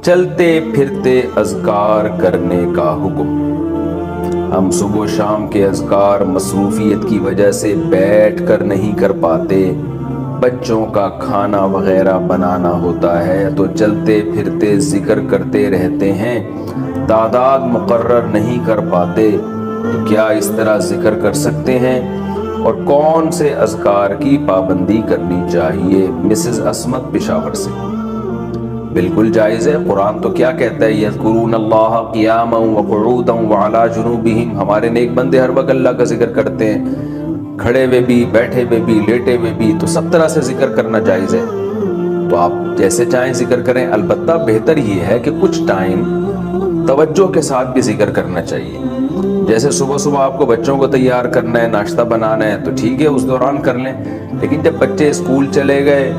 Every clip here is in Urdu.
چلتے پھرتے اذکار کرنے کا حکم۔ ہم صبح و شام کے اذکار مصروفیت کی وجہ سے بیٹھ کر نہیں کر پاتے، بچوں کا کھانا وغیرہ بنانا ہوتا ہے تو چلتے پھرتے ذکر کرتے رہتے ہیں، تعداد مقرر نہیں کر پاتے، تو کیا اس طرح ذکر کر سکتے ہیں؟ اور کون سے اذکار کی پابندی کرنی چاہیے؟ مسز عصمت پشاور سے۔ بالکل جائز ہے۔ قرآن تو کیا کہتا ہے؟ یذکرون اللہ قیاما وقعودا وعلی جنوبہم۔ ہمارے نیک بندے ہر وقت اللہ کا ذکر کرتے ہیں، کھڑے ہوئے بھی، بیٹھے ہوئے بھی، لیٹے ہوئے بھی، تو سب طرح سے ذکر کرنا جائز ہے۔ تو آپ جیسے چاہیں ذکر کریں، البتہ بہتر یہ ہے کہ کچھ ٹائم توجہ کے ساتھ بھی ذکر کرنا چاہیے۔ جیسے صبح صبح آپ کو بچوں کو تیار کرنا ہے، ناشتہ بنانا ہے، تو ٹھیک ہے اس دوران کر لیں، لیکن جب بچے اسکول چلے گئے،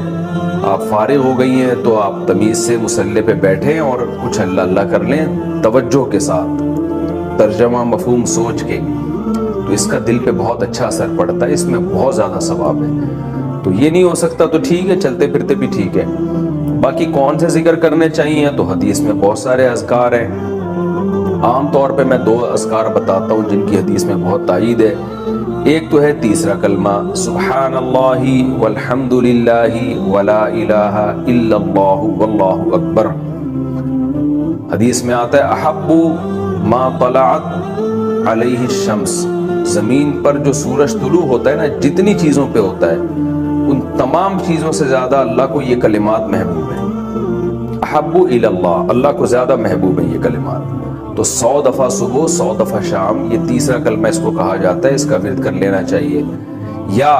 آپ فارغ ہو گئی ہیں، تو آپ تمیز سے مصلی پہ بیٹھیں اور کچھ اللہ اللہ کر لیں توجہ کے ساتھ، ترجمہ مفہوم سوچ کے، تو اس کا دل پہ بہت اچھا اثر پڑتا ہے، اس میں بہت زیادہ ثواب ہے۔ تو یہ نہیں ہو سکتا تو ٹھیک ہے، چلتے پھرتے بھی ٹھیک ہے۔ باقی کون سے ذکر کرنے چاہیے تو حدیث میں بہت سارے اذکار ہیں۔ عام طور پہ میں 2 اذکار بتاتا ہوں جن کی حدیث میں بہت تائید ہے۔ ایک تو ہے تیسرا کلمہ، سبحان اللہ والحمد للہ ولا الہ الا اللہ واللہ اکبر۔ حدیث میں آتا ہے احب ما طلعت علیہ الشمس، زمین پر جو سورج طلوع ہوتا ہے نا، جتنی چیزوں پہ ہوتا ہے ان تمام چیزوں سے زیادہ اللہ کو یہ کلمات محبوب ہیں۔ احب الی اللہ، اللہ کو زیادہ محبوب ہیں یہ کلمات۔ تو 100 دفعہ صبح، 100 دفعہ شام، یہ تیسرا کلمہ اس کو کہا جاتا ہے، اس کا ورد کر لینا چاہیے۔ یا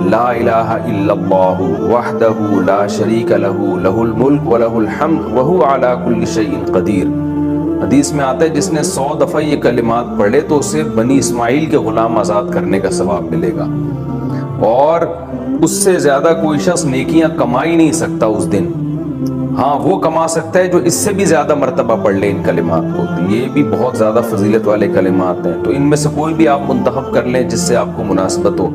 لا الہ الا اللہ وحدہ لا شریک لہ لہ الملک ولہ الحمد وہو علی کل شیء قدیر۔ حدیث میں آتا ہے جس نے 100 دفعہ یہ کلمات پڑھے تو اسے بنی اسماعیل کے غلام آزاد کرنے کا ثواب ملے گا، اور اس سے زیادہ کوئی شخص نیکیاں کما ہی نہیں سکتا اس دن۔ ہاں وہ کما سکتا ہے جو اس سے بھی زیادہ مرتبہ پڑھ لے ان کلمات کو، تو یہ بھی بہت زیادہ فضیلت والے کلمات ہیں، تو ان میں سے کوئی بھی آپ منتخب کر لیں جس سے آپ کو مناسبت ہو۔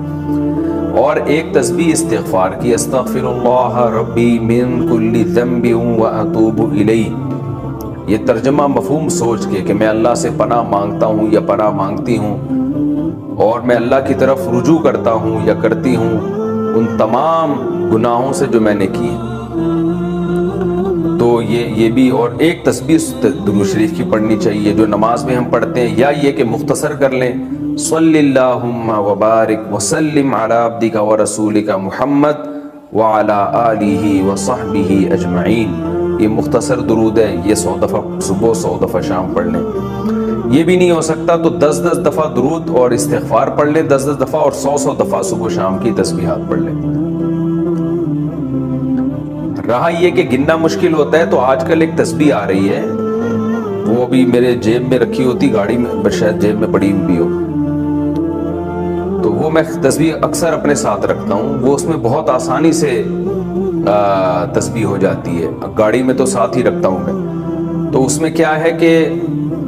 اور ایک تسبیح استغفار کی، استغفر اللہ ربی من کل ذنب واتوب الیہ، یہ ترجمہ مفہوم سوچ کے کہ میں اللہ سے پناہ مانگتا ہوں یا پناہ مانگتی ہوں، اور میں اللہ کی طرف رجوع کرتا ہوں یا کرتی ہوں ان تمام گناہوں سے جو میں نے کی۔ تو یہ بھی، اور ایک تسبیح درود شریف کی پڑھنی چاہیے جو نماز میں ہم پڑھتے ہیں، یا یہ کہ مختصر کر لیں صلی اللہم وبارک وسلم علی عبدک ورسولک محمد وعلی آلہ وصحبہ اجمعین، یہ مختصر درود ہے، یہ 100 دفعہ صبح 100 دفعہ شام پڑھ لیں۔ یہ بھی نہیں ہو سکتا تو 10 دفعہ درود اور استغفار پڑھ لیں 10 دفعہ، اور 100 دفعہ صبح شام کی تسبیحات پڑھ لیں۔ رہا یہ کہ گننا مشکل ہوتا ہے تو آج کل ایک تسبیح آ رہی ہے، وہ بھی میرے جیب میں رکھی ہوتی گاڑی میں، شاید جیب میں پڑی بھی ہو، تو وہ میں تسبیح اکثر اپنے ساتھ رکھتا ہوں، وہ اس میں بہت آسانی سے تسبیح ہو جاتی ہے، گاڑی میں تو ساتھ ہی رکھتا ہوں میں۔ تو اس میں کیا ہے کہ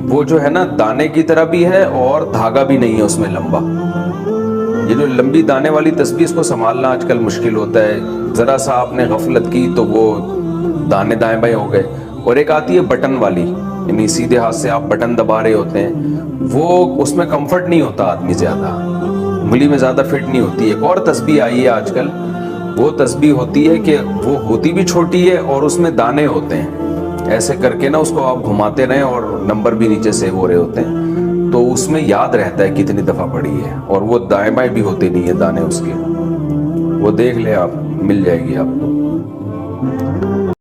وہ جو ہے نا دانے کی طرح بھی ہے اور دھاگا بھی نہیں ہے اس میں لمبا، یہ جو لمبی دانے والی تسبیح اس کو سنبھالنا آج کل مشکل ہوتا ہے، ذرا سا آپ نے غفلت کی تو وہ دانے دائیں بائیں ہو گئے۔ اور ایک آتی ہے بٹن والی، یعنی سیدھے ہاتھ سے آپ بٹن دبا رہے ہوتے ہیں، وہ اس میں کمفرٹ نہیں ہوتا آدمی، زیادہ انگلی میں زیادہ فٹ نہیں ہوتی۔ ایک اور تسبیح آئی ہے آج کل، وہ تسبیح ہوتی ہے کہ وہ ہوتی بھی چھوٹی ہے اور اس میں دانے ہوتے ہیں، ایسے کر کے نا اس کو آپ گھماتے رہیں اور نمبر بھی نیچے سیو ہو رہے ہوتے ہیں، تو اس میں یاد رہتا ہے کتنی دفعہ پڑھی ہے، اور وہ دائیں بائیں بھی ہوتے نہیں ہیں دانے اس کے، وہ دیکھ لیں آپ، مل جائے گی آپ کو۔